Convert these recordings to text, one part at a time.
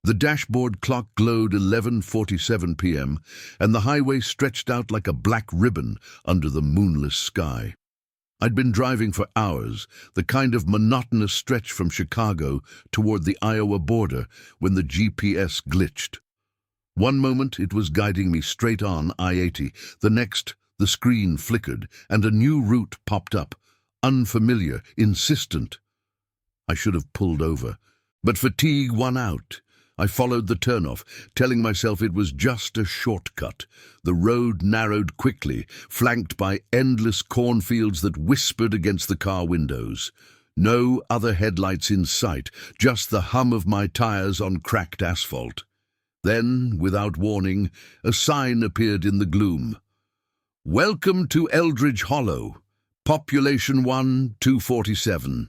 The dashboard clock glowed 11:47 p.m., and the highway stretched out like a black ribbon under the moonless sky. I'd been driving for hours, the kind of monotonous stretch from Chicago toward the Iowa border, when the GPS glitched. One moment it was guiding me straight on I-80, the next the screen flickered and a new route popped up, unfamiliar, insistent. I should have pulled over, but fatigue won out. I followed the turnoff, telling myself it was just a shortcut. The road narrowed quickly, flanked by endless cornfields that whispered against the car windows. No other headlights in sight, just the hum of my tires on cracked asphalt. Then, without warning, a sign appeared in the gloom. "Welcome to Eldridge Hollow, population 1-247.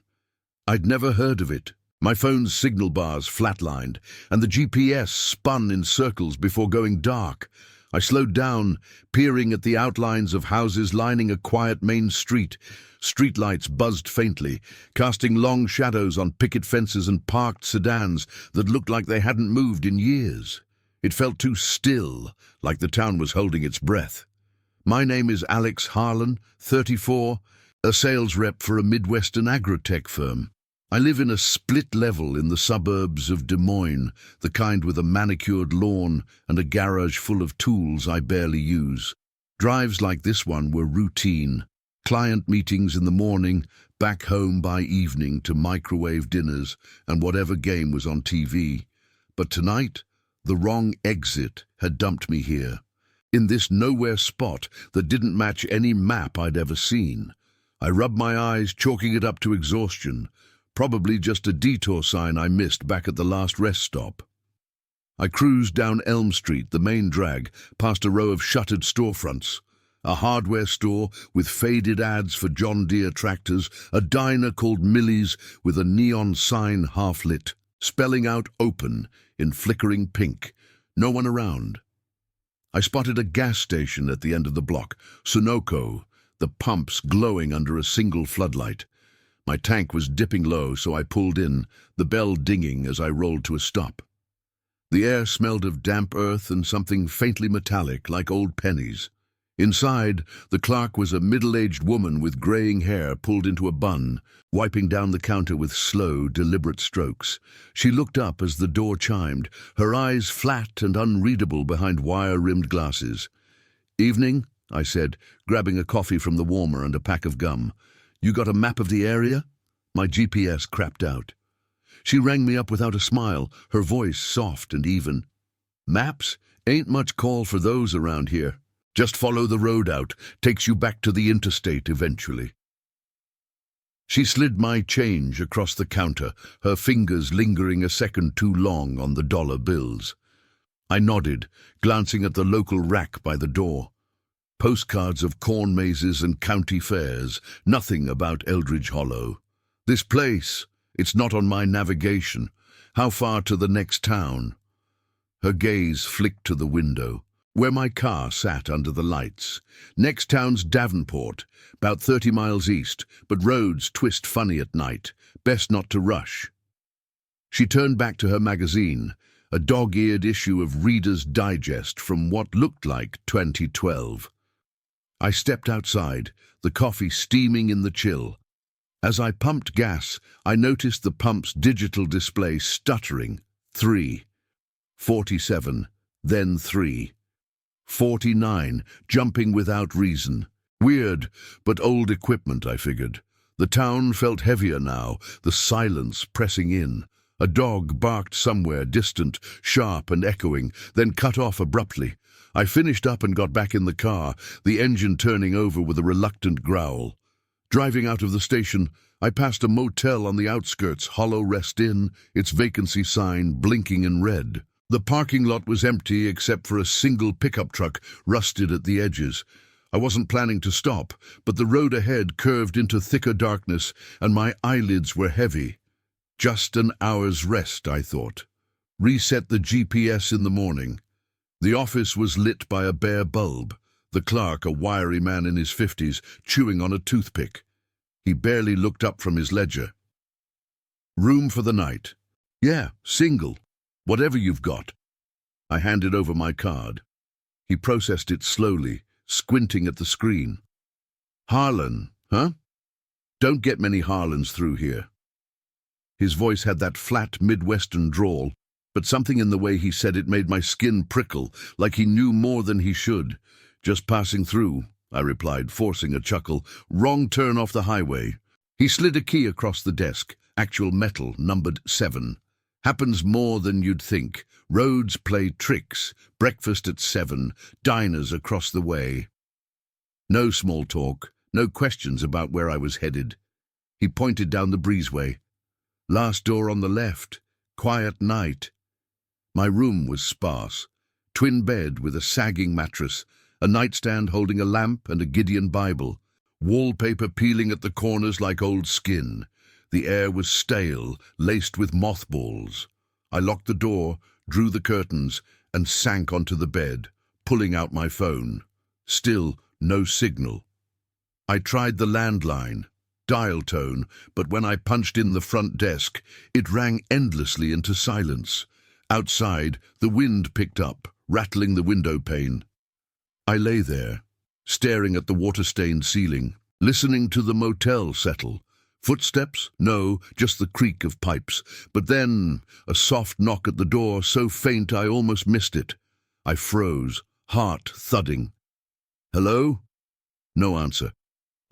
I'd never heard of it. My phone's signal bars flatlined, and the GPS spun in circles before going dark. I slowed down, peering at the outlines of houses lining a quiet main street. Streetlights buzzed faintly, casting long shadows on picket fences and parked sedans that looked like they hadn't moved in years. It felt too still, like the town was holding its breath. My name is Alex Harlan, 34, a sales rep for a Midwestern agrotech firm. I live in a split level in the suburbs of Des Moines, the kind with a manicured lawn and a garage full of tools I barely use. Drives like this one were routine. Client meetings in the morning, back home by evening to microwave dinners and whatever game was on TV. But tonight, the wrong exit had dumped me here, in this nowhere spot that didn't match any map I'd ever seen. I rubbed my eyes, chalking it up to exhaustion. Probably just a detour sign I missed back at the last rest stop. I cruised down Elm Street, the main drag, past a row of shuttered storefronts. A hardware store with faded ads for John Deere tractors, a diner called Millie's with a neon sign half-lit, spelling out open in flickering pink. No one around. I spotted a gas station at the end of the block, Sunoco, the pumps glowing under a single floodlight. My tank was dipping low, so I pulled in, the bell dinging as I rolled to a stop. The air smelled of damp earth and something faintly metallic, like old pennies. Inside, the clerk was a middle-aged woman with graying hair pulled into a bun, wiping down the counter with slow, deliberate strokes. She looked up as the door chimed, her eyes flat and unreadable behind wire-rimmed glasses. "Evening," I said, grabbing a coffee from the warmer and a pack of gum. "You got a map of the area?" My GPS crapped out. She rang me up without a smile, her voice soft and even. "Maps? Ain't much call for those around here. Just follow the road out, takes you back to the interstate eventually." She slid my change across the counter, her fingers lingering a second too long on the dollar bills. I nodded, glancing at the local rack by the door. Postcards of corn mazes and county fairs, nothing about Eldridge Hollow. "This place, it's not on my navigation. How far to the next town?" Her gaze flicked to the window, where my car sat under the lights. "Next town's Davenport, about 30 miles east, but roads twist funny at night. Best not to rush." She turned back to her magazine, a dog-eared issue of Reader's Digest from what looked like 2012. I stepped outside, the coffee steaming in the chill. As I pumped gas, I noticed the pump's digital display stuttering. 3, 47, then 3, 49, jumping without reason. Weird, but old equipment, I figured. The town felt heavier now, the silence pressing in. A dog barked somewhere, distant, sharp and echoing, then cut off abruptly. I finished up and got back in the car, the engine turning over with a reluctant growl. Driving out of the station, I passed a motel on the outskirts, Hollow Rest Inn, its vacancy sign blinking in red. The parking lot was empty except for a single pickup truck rusted at the edges. I wasn't planning to stop, but the road ahead curved into thicker darkness, and my eyelids were heavy. Just an hour's rest, I thought. Reset the GPS in the morning. The office was lit by a bare bulb, the clerk, a wiry man in his 50s, chewing on a toothpick. He barely looked up from his ledger. "Room for the night?" "Yeah, single." Whatever you've got." I handed over my card. He processed it slowly, squinting at the screen. "Harlan, huh? Don't get many Harlans through here." His voice had that flat Midwestern drawl, but something in the way he said it made my skin prickle, like he knew more than he should. "Just passing through," I replied, forcing a chuckle. "Wrong turn off the highway." He slid a key across the desk, actual metal, numbered 7. "Happens more than you'd think. Roads play tricks. Breakfast at 7. Diners across the way." No small talk, no questions about where I was headed. He pointed down the breezeway. "Last door on the left. Quiet night." My room was sparse. Twin bed with a sagging mattress, a nightstand holding a lamp and a Gideon Bible, wallpaper peeling at the corners like old skin. The air was stale, laced with mothballs. I locked the door, drew the curtains, and sank onto the bed, pulling out my phone. Still no signal. I tried the landline, dial tone, but when I punched in the front desk, it rang endlessly into silence. Outside, the wind picked up, rattling the window pane. I lay there, staring at the water-stained ceiling, listening to the motel settle. Footsteps? No, just the creak of pipes. But then, a soft knock at the door, so faint I almost missed it. I froze, heart thudding. "Hello?" No answer.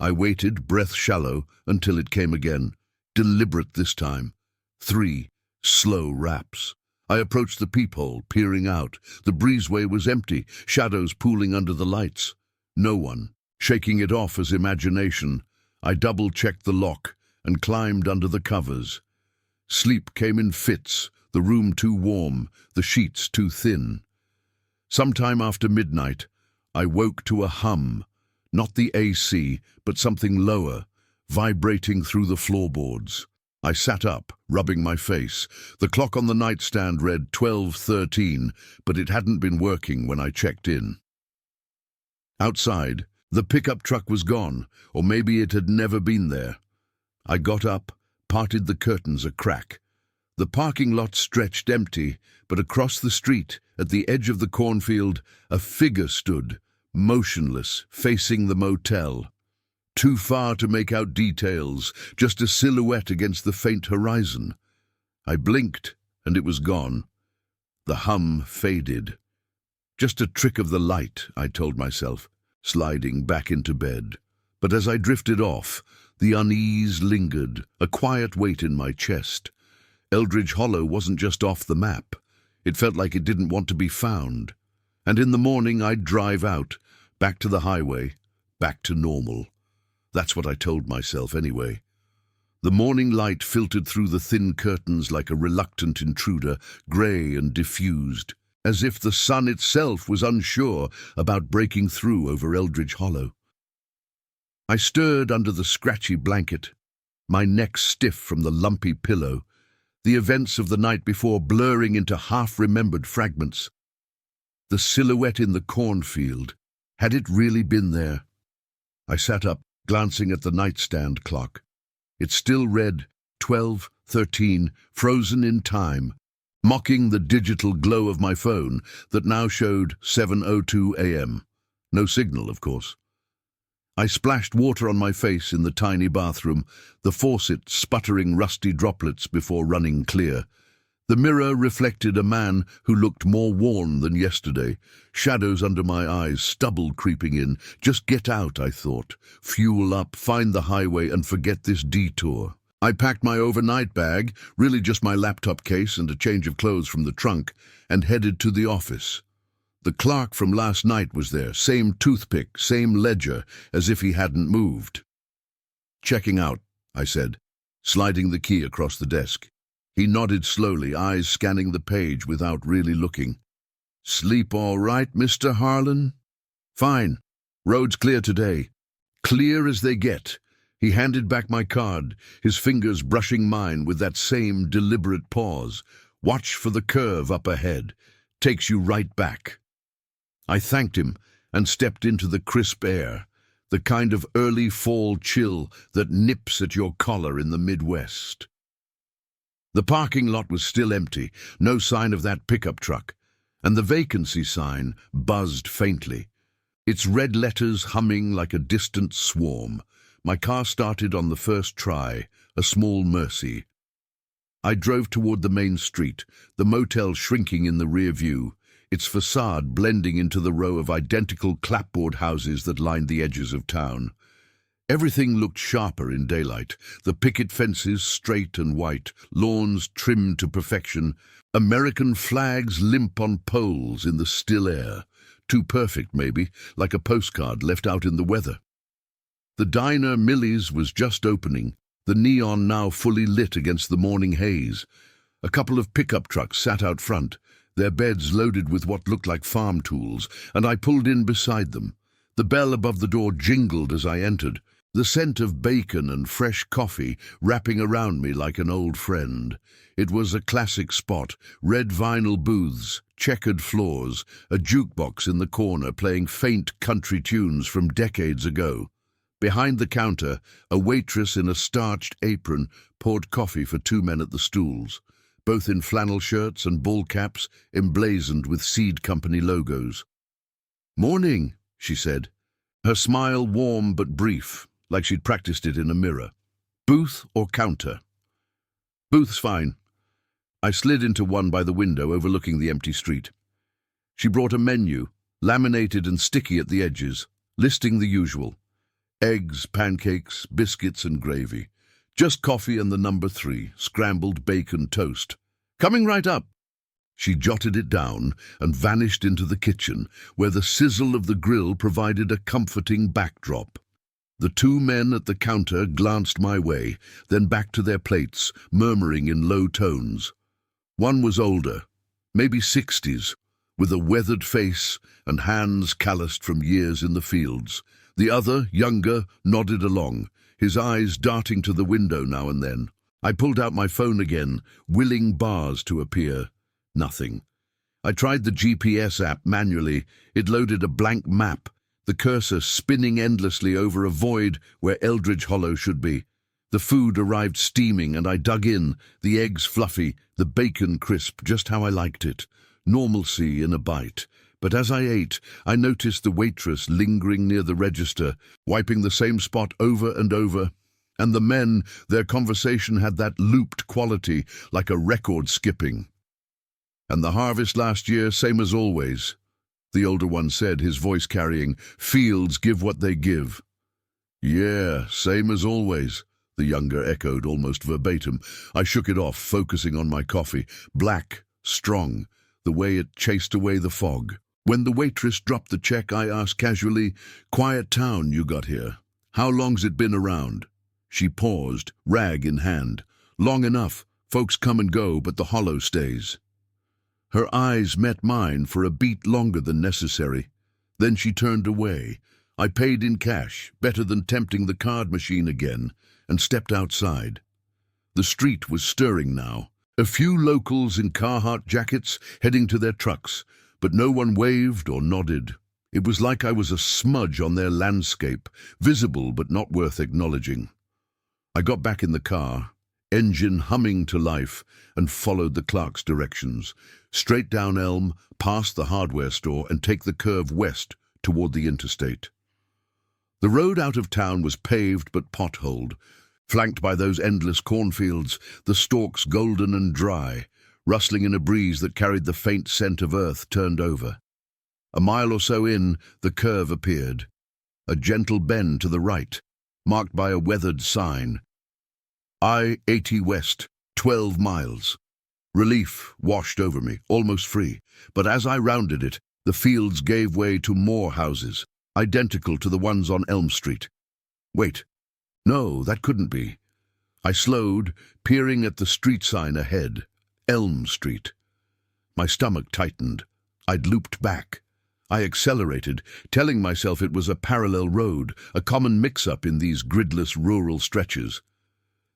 I waited, breath shallow, until it came again. Deliberate this time. 3 slow raps. I approached the peephole, peering out. The breezeway was empty, shadows pooling under the lights. No one. Shaking it off as imagination, I double-checked the lock and climbed under the covers. Sleep came in fits, the room too warm, the sheets too thin. Sometime after midnight, I woke to a hum, not the AC, but something lower, vibrating through the floorboards. I sat up, rubbing my face. The clock on the nightstand read 12:13, but it hadn't been working when I checked in. Outside, the pickup truck was gone, or maybe it had never been there. I got up, parted the curtains a crack. The parking lot stretched empty, but across the street, at the edge of the cornfield, a figure stood, motionless, facing the motel. Too far to make out details, just a silhouette against the faint horizon. I blinked, and it was gone. The hum faded. Just a trick of the light, I told myself, sliding back into bed. But as I drifted off, the unease lingered, a quiet weight in my chest. Eldridge Hollow wasn't just off the map. It felt like it didn't want to be found. And in the morning I'd drive out, back to the highway, back to normal. That's what I told myself anyway. The morning light filtered through the thin curtains like a reluctant intruder, grey and diffused, as if the sun itself was unsure about breaking through over Eldridge Hollow. I stirred under the scratchy blanket, my neck stiff from the lumpy pillow, the events of the night before blurring into half-remembered fragments. The silhouette in the cornfield, had it really been there? I sat up, glancing at the nightstand clock. It still read 12:13, frozen in time, mocking the digital glow of my phone that now showed 7:02 a.m. No signal, of course. I splashed water on my face in the tiny bathroom, the faucet sputtering rusty droplets before running clear. The mirror reflected a man who looked more worn than yesterday, shadows under my eyes, stubble creeping in. Just get out, I thought. Fuel up, find the highway, and forget this detour. I packed my overnight bag, really just my laptop case and a change of clothes from the trunk, and headed to the office. The clerk from last night was there, same toothpick, same ledger, as if he hadn't moved. "Checking out," I said, sliding the key across the desk. He nodded slowly, eyes scanning the page without really looking. "Sleep all right, Mr. Harlan?" "Fine. Road's clear today." Clear as they get. He handed back my card, his fingers brushing mine with that same deliberate pause. "Watch for the curve up ahead. Takes you right back." I thanked him and stepped into the crisp air, the kind of early fall chill that nips at your collar in the Midwest. The parking lot was still empty, no sign of that pickup truck, and the vacancy sign buzzed faintly, its red letters humming like a distant swarm. My car started on the first try, a small Mercy. I drove toward the main street, the motel shrinking in the rear view, its facade blending into the row of identical clapboard houses that lined the edges of town. Everything looked sharper in daylight, the picket fences straight and white, lawns trimmed to perfection, American flags limp on poles in the still air, too perfect maybe, like a postcard left out in the weather. The diner Millie's was just opening, the neon now fully lit against the morning haze. A couple of pickup trucks sat out front, their beds loaded with what looked like farm tools, and I pulled in beside them. The bell above the door jingled as I entered, the scent of bacon and fresh coffee wrapping around me like an old friend. It was a classic spot, red vinyl booths, checkered floors, a jukebox in the corner playing faint country tunes from decades ago. Behind the counter, a waitress in a starched apron poured coffee for two men at the stools, both in flannel shirts and ball caps emblazoned with seed company logos. "Morning," she said, her smile warm but brief, like she'd practiced it in a mirror. "Booth or counter?" "Booth's fine." I slid into one by the window overlooking the empty street. She brought a menu, laminated and sticky at the edges, listing the usual. Eggs, pancakes, biscuits and gravy. Just coffee and the number 3, scrambled bacon toast. "Coming right up." She jotted it down and vanished into the kitchen, where the sizzle of the grill provided a comforting backdrop. The two men at the counter glanced my way, then back to their plates, murmuring in low tones. One was older, maybe 60s, with a weathered face and hands calloused from years in the fields. The other, younger, nodded along, his eyes darting to the window now and then. I pulled out my phone again, willing bars to appear. Nothing. I tried the GPS app manually. It loaded a blank map, the cursor spinning endlessly over a void where Eldridge Hollow should be. The food arrived steaming, and I dug in, the eggs fluffy, the bacon crisp, just how I liked it. Normalcy in a bite. But as I ate, I noticed the waitress lingering near the register, wiping the same spot over and over. And the men, their conversation had that looped quality, like a record skipping. "And the harvest last year, same as always," the older one said, his voice carrying, "Fields give what they give." "Yeah, same as always," the younger echoed almost verbatim. I shook it off, focusing on my coffee. Black, strong, the way it chased away the fog. When the waitress dropped the check, I asked casually, "Quiet town you got here. How long's it been around?" She paused, rag in hand. "Long enough. Folks come and go, but the Hollow stays." Her eyes met mine for a beat longer than necessary. Then she turned away. I paid in cash, better than tempting the card machine again, and stepped outside. The street was stirring now. A few locals in Carhartt jackets heading to their trucks, but no one waved or nodded. It was like I was a smudge on their landscape, visible but not worth acknowledging. I got back in the car, engine humming to life, and followed the clerk's directions. Straight down Elm, past the hardware store, and take the curve west toward the interstate. The road out of town was paved but potholed, flanked by those endless cornfields, the stalks golden and dry, rustling in a breeze that carried the faint scent of earth turned over. A mile or so in, the curve appeared. A gentle bend to the right, marked by a weathered sign. I-80 West, 12 miles. Relief washed over me, almost free. But as I rounded it, the fields gave way to more houses, identical to the ones on Elm Street. Wait. No, that couldn't be. I slowed, peering at the street sign ahead. Elm Street. My stomach tightened. I'd looped back. I accelerated, telling myself it was a parallel road, a common mix-up in these gridless rural stretches.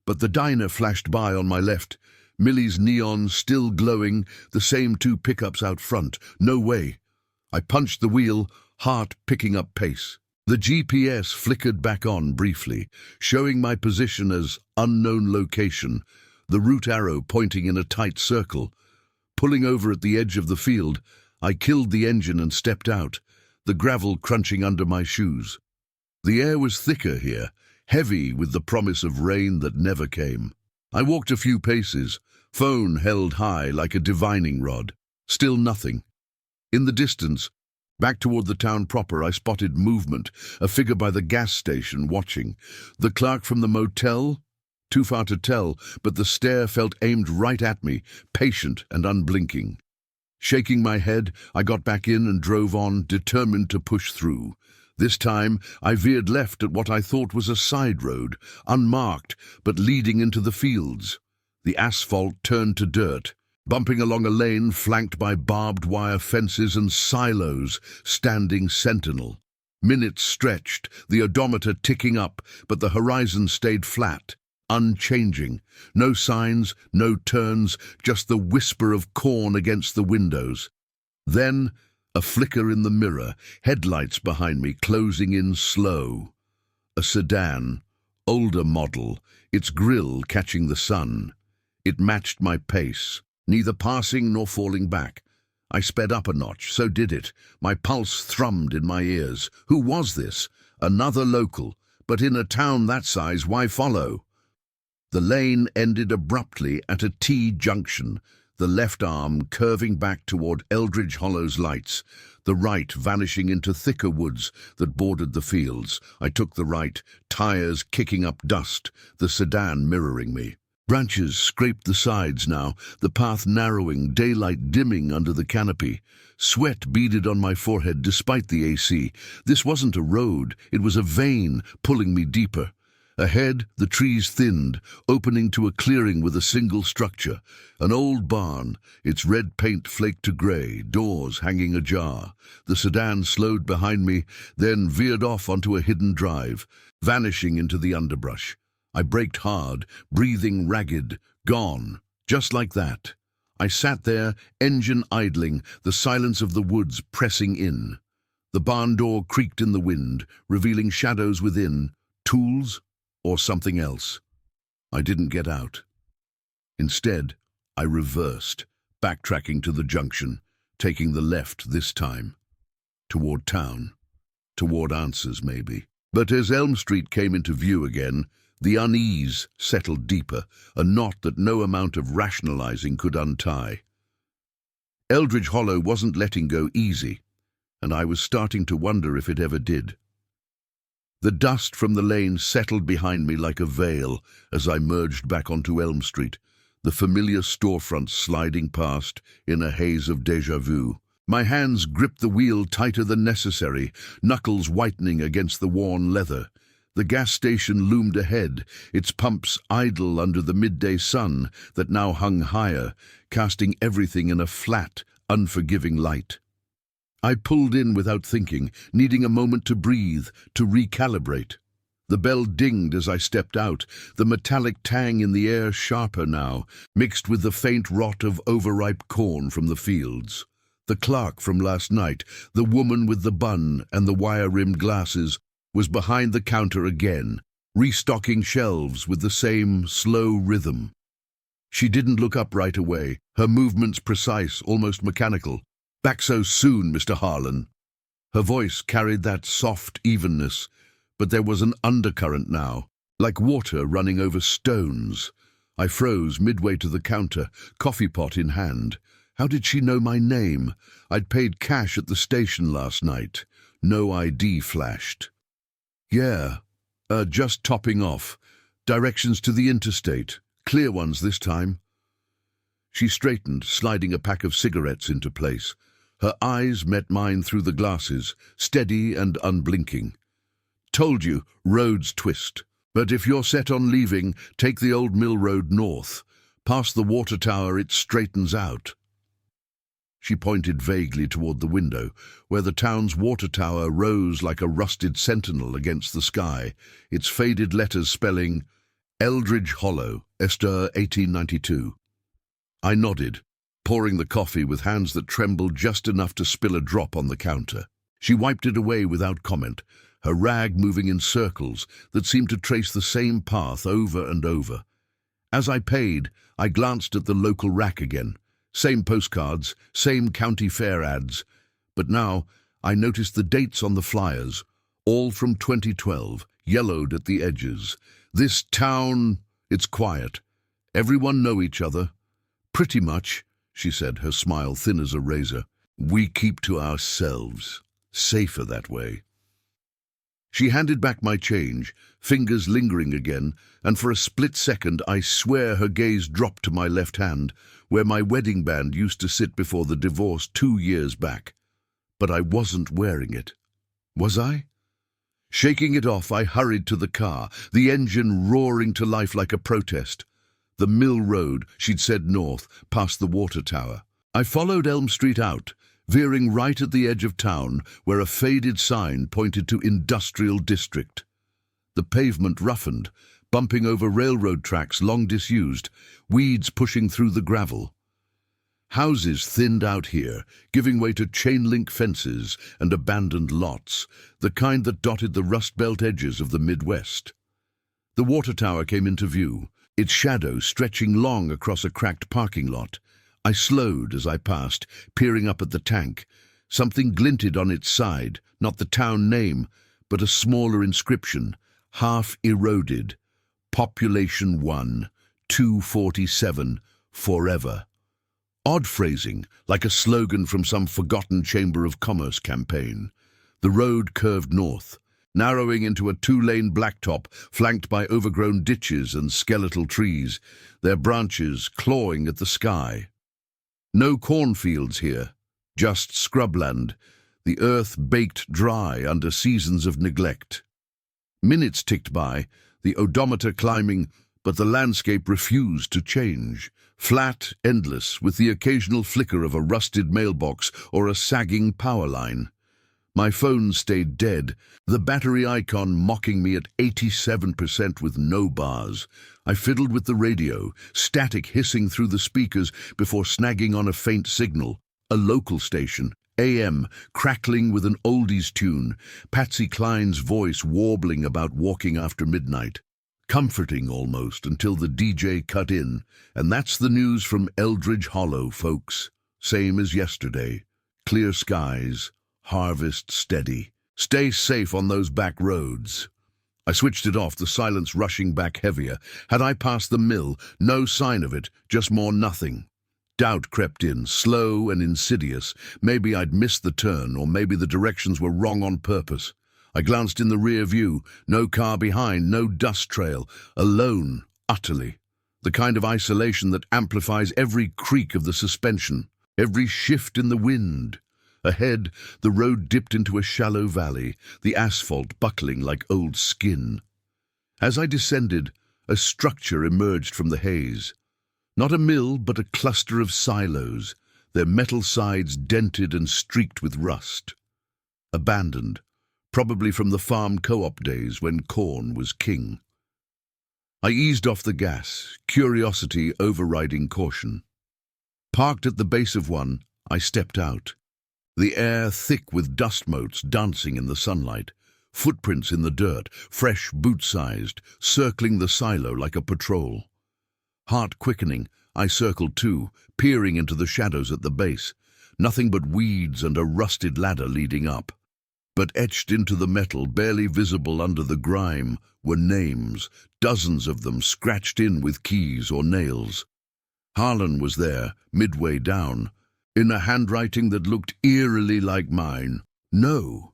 But the diner flashed by on my left, Millie's neon still glowing, the same two pickups out front. No way. I punched the wheel, heart picking up pace. The GPS flickered back on briefly, showing my position as unknown location, the route arrow pointing in a tight circle. Pulling over at the edge of the field, I killed the engine and stepped out, the gravel crunching under my shoes. The air was thicker here, heavy with the promise of rain that never came. I walked a few paces, phone held high like a divining rod. Still nothing. In the distance, back toward the town proper, I spotted movement, a figure by the gas station watching. The clerk from the motel? Too far to tell, but the stare felt aimed right at me, patient and unblinking. Shaking my head, I got back in and drove on, determined to push through. This time, I veered left at what I thought was a side road, unmarked, but leading into the fields. The asphalt turned to dirt, bumping along a lane flanked by barbed wire fences and silos standing sentinel. Minutes stretched, the odometer ticking up, but the horizon stayed flat, unchanging. No signs, no turns, just the whisper of corn against the windows. Then, a flicker in the mirror, headlights behind me closing in slow. A sedan, older model, its grille catching the sun. It matched my pace, neither passing nor falling back. I sped up a notch, so did it. My pulse thrummed in my ears. Who was this? Another local. But in a town that size, why follow? The lane ended abruptly at a T-junction, the left arm curving back toward Eldridge Hollow's lights, the right vanishing into thicker woods that bordered the fields. I took the right, tires kicking up dust, the sedan mirroring me. Branches scraped the sides now, the path narrowing, daylight dimming under the canopy. Sweat beaded on my forehead despite the AC. This wasn't a road, it was a vein pulling me deeper. Ahead, the trees thinned, opening to a clearing with a single structure. An old barn, its red paint flaked to grey, doors hanging ajar. The sedan slowed behind me, then veered off onto a hidden drive, vanishing into the underbrush. I braked hard, breathing ragged, gone, just like that. I sat there, engine idling, the silence of the woods pressing in. The barn door creaked in the wind, revealing shadows within, tools or something else. I didn't get out. Instead, I reversed, backtracking to the junction, taking the left this time. Toward town. Toward answers, maybe. But as Elm Street came into view again, the unease settled deeper, a knot that no amount of rationalizing could untie. Eldridge Hollow wasn't letting go easy, and I was starting to wonder if it ever did. The dust from the lane settled behind me like a veil as I merged back onto Elm Street, the familiar storefronts sliding past in a haze of déjà vu. My hands gripped the wheel tighter than necessary, knuckles whitening against the worn leather. The gas station loomed ahead, its pumps idle under the midday sun that now hung higher, casting everything in a flat, unforgiving light. I pulled in without thinking, needing a moment to breathe, to recalibrate. The bell dinged as I stepped out, the metallic tang in the air sharper now, mixed with the faint rot of overripe corn from the fields. The clerk from last night, the woman with the bun and the wire-rimmed glasses, was behind the counter again, restocking shelves with the same slow rhythm. She didn't look up right away, her movements precise, almost mechanical. "Back so soon, Mr. Harlan." Her voice carried that soft evenness, but there was an undercurrent now, like water running over stones. I froze midway to the counter, coffee pot in hand. How did she know my name? I'd paid cash at the station last night. No ID flashed. "Yeah, just topping off. Directions to the interstate. Clear ones this time." She straightened, sliding a pack of cigarettes into place. Her eyes met mine through the glasses, steady and unblinking. "Told you, roads twist. But if you're set on leaving, take the old mill road north. Past the water tower, it straightens out." She pointed vaguely toward the window, where the town's water tower rose like a rusted sentinel against the sky, its faded letters spelling Eldridge Hollow, Esther 1892. I nodded, pouring the coffee with hands that trembled just enough to spill a drop on the counter. She wiped it away without comment, her rag moving in circles that seemed to trace the same path over and over. As I paid, I glanced at the local rack again. Same postcards, same county fair ads. But now I noticed the dates on the flyers, all from 2012, yellowed at the edges. This town, it's quiet. Everyone know each other. Pretty much, she said, her smile thin as a razor. We keep to ourselves. Safer that way. She handed back my change, fingers lingering again, and for a split second I swear her gaze dropped to my left hand, where my wedding band used to sit before the divorce 2 years back. But I wasn't wearing it. Was I? Shaking it off, I hurried to the car, the engine roaring to life like a protest. The Mill Road, she'd said north, past the water tower. I followed Elm Street out, veering right at the edge of town, where a faded sign pointed to Industrial District. The pavement roughened, bumping over railroad tracks long disused, weeds pushing through the gravel. Houses thinned out here, giving way to chain-link fences and abandoned lots, the kind that dotted the rust-belt edges of the Midwest. The water tower came into view, its shadow stretching long across a cracked parking lot. I slowed as I passed, peering up at the tank. Something glinted on its side, not the town name, but a smaller inscription, half eroded. Population 1, 247, forever. Odd phrasing, like a slogan from some forgotten Chamber of Commerce campaign. The road curved north, narrowing into a 2-lane blacktop flanked by overgrown ditches and skeletal trees, their branches clawing at the sky. No cornfields here, just scrubland, the earth baked dry under seasons of neglect. Minutes ticked by, the odometer climbing, but the landscape refused to change. Flat, endless, with the occasional flicker of a rusted mailbox or a sagging power line. My phone stayed dead, the battery icon mocking me at 87% with no bars. I fiddled with the radio, static hissing through the speakers before snagging on a faint signal. A local station, AM, crackling with an oldies tune, Patsy Cline's voice warbling about walking after midnight. Comforting almost until the DJ cut in, and that's the news from Eldridge Hollow, folks. Same as yesterday. Clear skies, harvest steady. Stay safe on those back roads. I switched it off, the silence rushing back heavier. Had I passed the mill, no sign of it, just more nothing. Doubt crept in, slow and insidious. Maybe I'd missed the turn, or maybe the directions were wrong on purpose. I glanced in the rear view, no car behind, no dust trail, alone, utterly. The kind of isolation that amplifies every creak of the suspension, every shift in the wind. Ahead, the road dipped into a shallow valley, the asphalt buckling like old skin. As I descended, a structure emerged from the haze. Not a mill, but a cluster of silos, their metal sides dented and streaked with rust. Abandoned. Probably from the farm co-op days when corn was king. I eased off the gas, curiosity overriding caution. Parked at the base of one, I stepped out. The air thick with dust motes dancing in the sunlight, footprints in the dirt, fresh boot-sized, circling the silo like a patrol. Heart quickening, I circled too, peering into the shadows at the base. Nothing but weeds and a rusted ladder leading up. But etched into the metal, barely visible under the grime, were names, dozens of them scratched in with keys or nails. Harlan was there, midway down, in a handwriting that looked eerily like mine. No,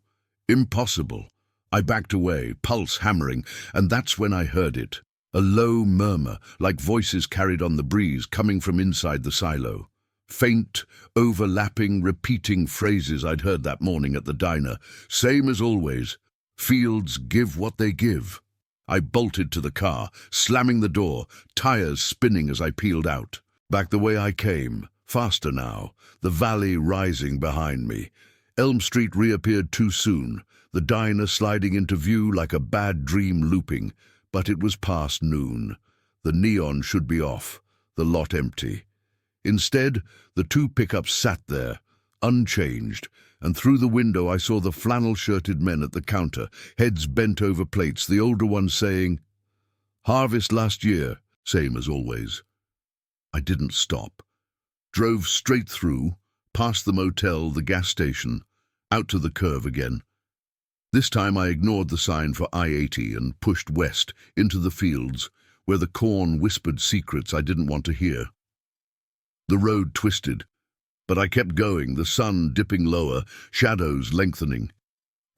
impossible. I backed away, pulse hammering, and that's when I heard it. A low murmur, like voices carried on the breeze, coming from inside the silo. Faint, overlapping, repeating phrases I'd heard that morning at the diner. Same as always. Fields give what they give. I bolted to the car, slamming the door, tires spinning as I peeled out. Back the way I came, faster now, the valley rising behind me. Elm Street reappeared too soon, the diner sliding into view like a bad dream looping. But it was past noon. The neon should be off, the lot empty. Instead, the 2 pickups sat there, unchanged, and through the window I saw the flannel-shirted men at the counter, heads bent over plates, the older one saying, "Harvest last year, Same as always. I didn't stop. Drove straight through, past the motel, the gas station, out to the curve again. This time I ignored the sign for I-80 and pushed west into the fields where the corn whispered secrets I didn't want to hear. The road twisted, but I kept going, the sun dipping lower, shadows lengthening.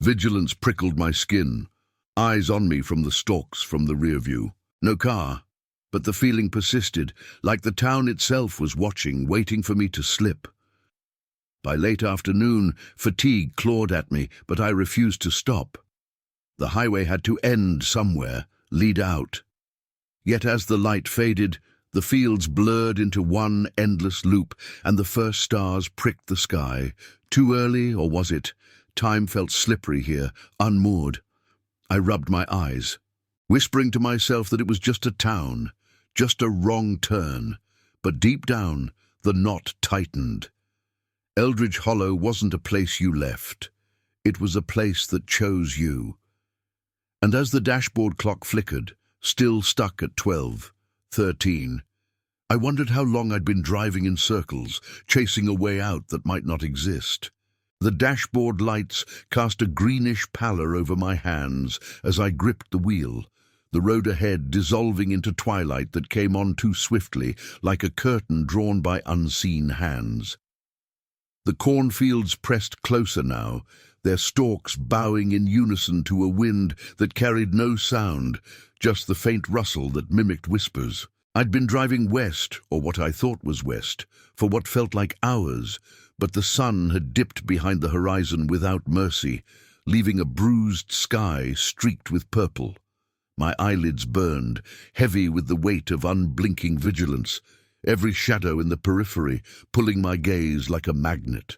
Vigilance prickled my skin, eyes on me from the stalks from the rear view. No car, but the feeling persisted, like the town itself was watching, waiting for me to slip. By late afternoon, fatigue clawed at me, but I refused to stop. The highway had to end somewhere, lead out. Yet as the light faded, the fields blurred into one endless loop, and the first stars pricked the sky. Too early, or was it? Time felt slippery here, unmoored. I rubbed my eyes, whispering to myself that it was just a town, just a wrong turn. But deep down, the knot tightened. Eldridge Hollow wasn't a place you left. It was a place that chose you. And as the dashboard clock flickered, still stuck at 12:13, I wondered how long I'd been driving in circles, chasing a way out that might not exist. The dashboard lights cast a greenish pallor over my hands as I gripped the wheel, the road ahead dissolving into twilight that came on too swiftly, like a curtain drawn by unseen hands. The cornfields pressed closer now, their stalks bowing in unison to a wind that carried no sound, just the faint rustle that mimicked whispers. I'd been driving west, or what I thought was west, for what felt like hours, but the sun had dipped behind the horizon without mercy, leaving a bruised sky streaked with purple. My eyelids burned, heavy with the weight of unblinking vigilance, every shadow in the periphery pulling my gaze like a magnet.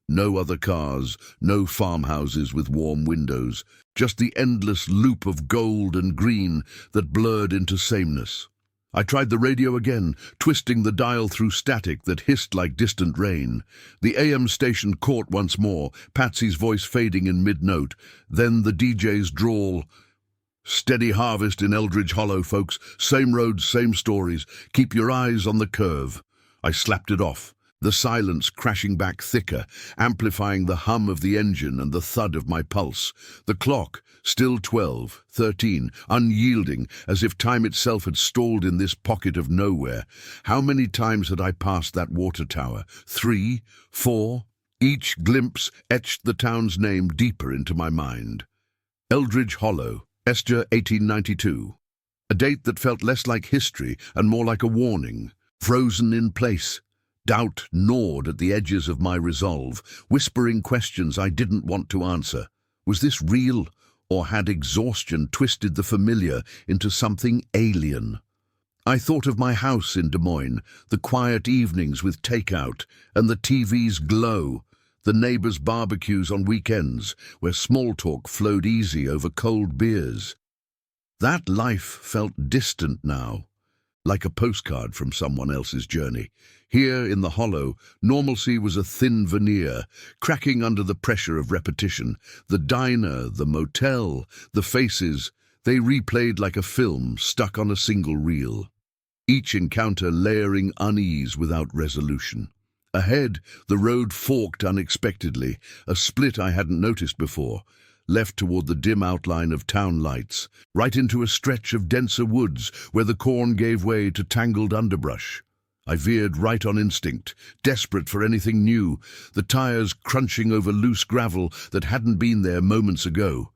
No other cars, no farmhouses with warm windows, just the endless loop of gold and green that blurred into sameness. I tried the radio again, twisting the dial through static that hissed like distant rain. The AM station caught once more, Patsy's voice fading in mid-note, then the DJ's drawl. "Steady harvest in Eldridge Hollow, folks. Same roads, same stories. Keep your eyes on the curve." I slapped it off, the silence crashing back thicker, amplifying the hum of the engine and the thud of my pulse. The clock, still 12:13, unyielding, as if time itself had stalled in this pocket of nowhere. How many times had I passed that water tower? 3, 4? Each glimpse etched the town's name deeper into my mind. Eldridge Hollow, Esther 1892. A date that felt less like history and more like a warning. Frozen in place. Doubt gnawed at the edges of my resolve, whispering questions I didn't want to answer. Was this real, or had exhaustion twisted the familiar into something alien? I thought of my house in Des Moines, the quiet evenings with takeout, and the TV's glow, the neighbors' barbecues on weekends, where small talk flowed easy over cold beers. That life felt distant now, like a postcard from someone else's journey. Here in the hollow, normalcy was a thin veneer, cracking under the pressure of repetition. The diner, the motel, the faces, they replayed like a film stuck on a single reel. Each encounter layering unease without resolution. Ahead, the road forked unexpectedly, a split I hadn't noticed before, left toward the dim outline of town lights, right into a stretch of denser woods where the corn gave way to tangled underbrush. I veered right on instinct, desperate for anything new, the tires crunching over loose gravel that hadn't been there moments ago.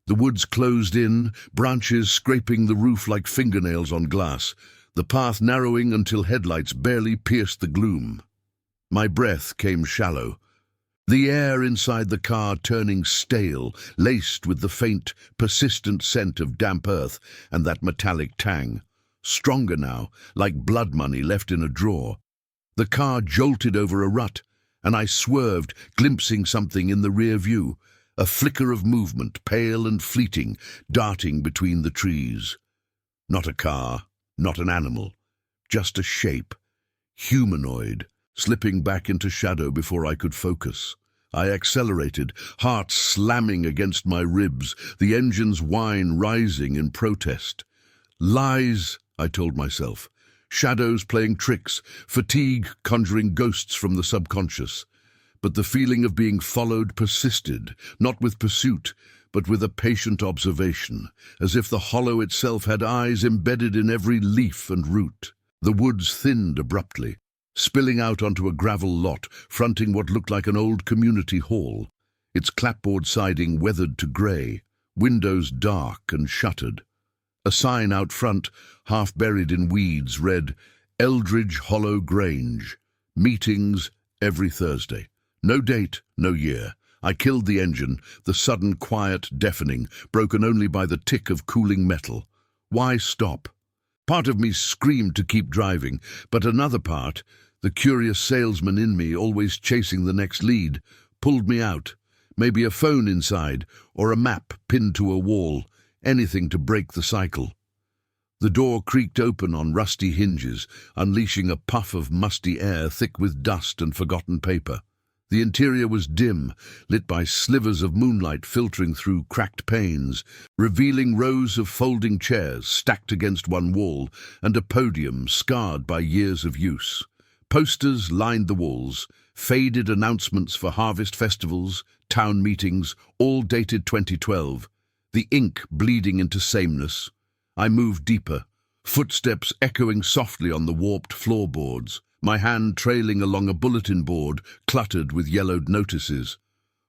The woods closed in, branches scraping the roof like fingernails on glass, the path narrowing until headlights barely pierced the gloom. My breath came shallow, the air inside the car turning stale, laced with the faint, persistent scent of damp earth and that metallic tang. Stronger now, like blood money left in a drawer. The car jolted over a rut, and I swerved, glimpsing something in the rear view, a flicker of movement, pale and fleeting, darting between the trees. Not a car, not an animal, just a shape, humanoid, slipping back into shadow before I could focus. I accelerated, heart slamming against my ribs, the engine's whine rising in protest. "Lies," I told myself. Shadows playing tricks, fatigue conjuring ghosts from the subconscious. But the feeling of being followed persisted, not with pursuit, but with a patient observation, as if the hollow itself had eyes embedded in every leaf and root. The woods thinned abruptly, spilling out onto a gravel lot, fronting what looked like an old community hall, its clapboard siding weathered to grey, windows dark and shuttered. A sign out front, half buried in weeds, read, Eldridge Hollow Grange. Meetings every Thursday. No date, no year. I killed the engine, the sudden quiet deafening, broken only by the tick of cooling metal. Why stop? Part of me screamed to keep driving, but another part, the curious salesman in me always chasing the next lead, pulled me out. Maybe a phone inside, or a map pinned to a wall, anything to break the cycle. The door creaked open on rusty hinges, unleashing a puff of musty air thick with dust and forgotten paper. The interior was dim, lit by slivers of moonlight filtering through cracked panes, revealing rows of folding chairs stacked against one wall and a podium scarred by years of use. Posters lined the walls, faded announcements for harvest festivals, town meetings, all dated 2012, the ink bleeding into sameness. I moved deeper, footsteps echoing softly on the warped floorboards, my hand trailing along a bulletin board cluttered with yellowed notices.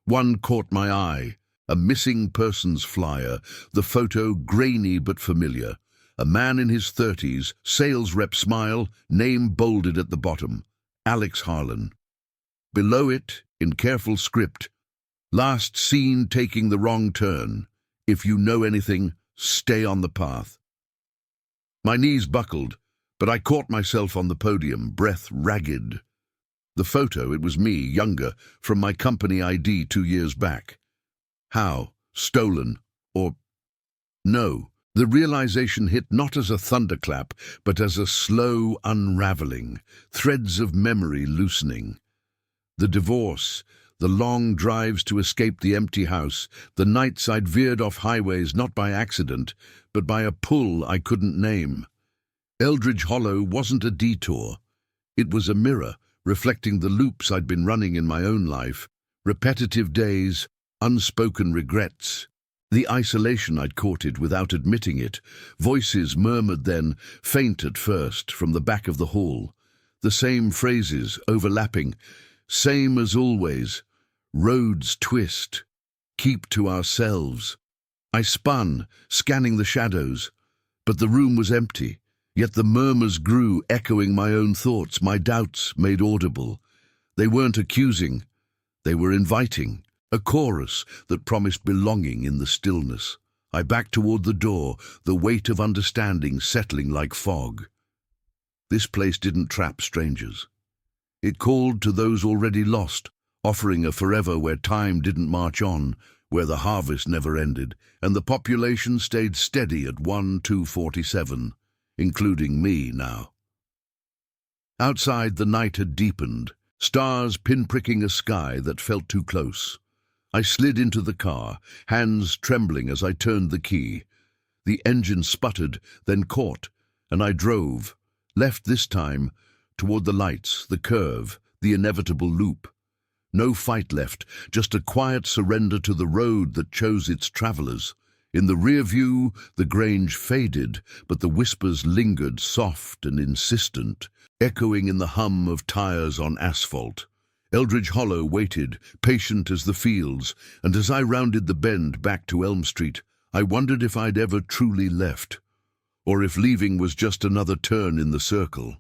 One caught my eye, a missing persons flyer, the photo grainy but familiar. A man in his 30s, sales rep smile, name bolded at the bottom, Alex Harlan. Below it, in careful script, last seen taking the wrong turn. If you know anything, stay on the path. My knees buckled, but I caught myself on the podium, breath ragged. The photo, it was me, younger, from my company ID 2 years back. How? Stolen? Or... No. The realization hit not as a thunderclap, but as a slow unraveling, threads of memory loosening. The divorce, the long drives to escape the empty house, the nights I'd veered off highways not by accident, but by a pull I couldn't name. Eldridge Hollow wasn't a detour. It was a mirror, reflecting the loops I'd been running in my own life, repetitive days, unspoken regrets. The isolation I'd courted without admitting it. Voices murmured then, faint at first, from the back of the hall. The same phrases, overlapping. Same as always. Roads twist. Keep to ourselves. I spun, scanning the shadows. But the room was empty. Yet the murmurs grew, echoing my own thoughts, my doubts made audible. They weren't accusing. They were inviting. A chorus that promised belonging in the stillness. I backed toward the door, the weight of understanding settling like fog. This place didn't trap strangers. It called to those already lost, offering a forever where time didn't march on, where the harvest never ended, and the population stayed steady at 1-247, including me now. Outside, the night had deepened, stars pinpricking a sky that felt too close. I slid into the car, hands trembling as I turned the key. The engine sputtered, then caught, and I drove, left this time, toward the lights, the curve, the inevitable loop. No fight left, just a quiet surrender to the road that chose its travelers. In the rear view, the Grange faded, but the whispers lingered soft and insistent, echoing in the hum of tires on asphalt. Eldridge Hollow waited, patient as the fields, and as I rounded the bend back to Elm Street, I wondered if I'd ever truly left, or if leaving was just another turn in the circle.